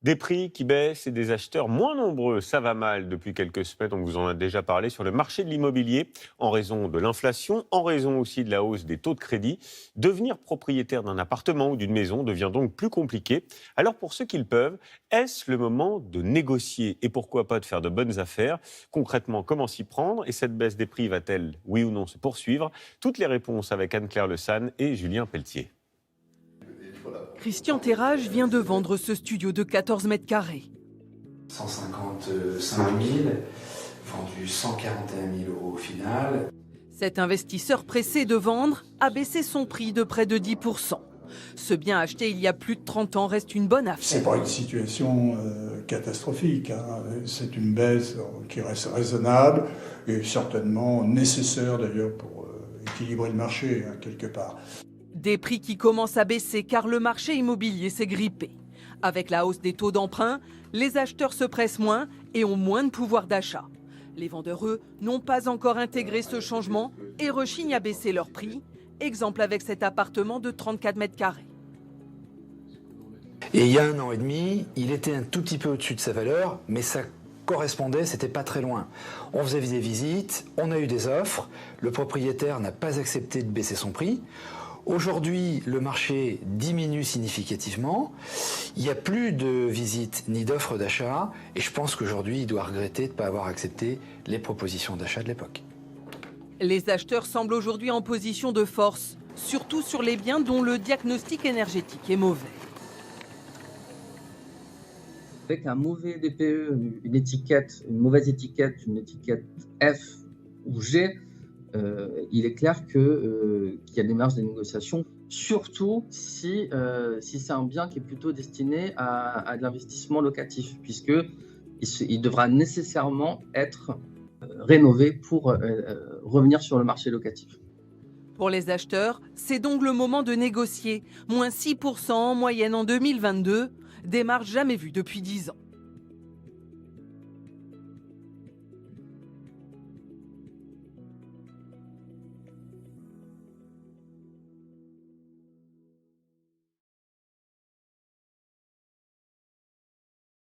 Des prix qui baissent et des acheteurs moins nombreux, ça va mal depuis quelques semaines. On vous en a déjà parlé sur le marché de l'immobilier, en raison de l'inflation, en raison aussi de la hausse des taux de crédit. Devenir propriétaire d'un appartement ou d'une maison devient donc plus compliqué. Alors pour ceux qui le peuvent, est-ce le moment de négocier et pourquoi pas de faire de bonnes affaires? Concrètement, comment s'y prendre? Et cette baisse des prix va-t-elle, oui ou non, se poursuivre? Toutes les réponses avec Anne-Claire Le San et Julien Pelletier. Christian Terrage vient de vendre ce studio de 14 mètres carrés. 155 000, vendu 141 000 euros au final. Cet investisseur pressé de vendre a baissé son prix de près de 10%. Ce bien acheté il y a plus de 30 ans reste une bonne C'est affaire. pas une situation catastrophique, hein. C'est une baisse qui reste raisonnable et certainement nécessaire d'ailleurs pour équilibrer le marché, hein, quelque part. Des prix qui commencent à baisser car le marché immobilier s'est grippé. Avec la hausse des taux d'emprunt, les acheteurs se pressent moins et ont moins de pouvoir d'achat. Les vendeurs, eux, n'ont pas encore intégré ce changement et rechignent à baisser leur prix. Exemple avec cet appartement de 34 mètres carrés. Et il y a 1 an et demi, il était un tout petit peu au-dessus de sa valeur, mais ça correspondait, c'était pas très loin. On faisait des visites, on a eu des offres, le propriétaire n'a pas accepté de baisser son prix. Aujourd'hui, le marché diminue significativement, il n'y a plus de visites ni d'offres d'achat, et je pense qu'aujourd'hui, il doit regretter de ne pas avoir accepté les propositions d'achat de l'époque. Les acheteurs semblent aujourd'hui en position de force, surtout sur les biens dont le diagnostic énergétique est mauvais. Avec un mauvais DPE, une étiquette, une mauvaise étiquette, une étiquette F ou G, il est clair qu'il y a des marges de négociation, surtout si c'est un bien qui est plutôt destiné à de l'investissement locatif, puisqu'il devra nécessairement être rénové pour revenir sur le marché locatif. Pour les acheteurs, c'est donc le moment de négocier. Moins 6% en moyenne en 2022, des marges jamais vues depuis 10 ans.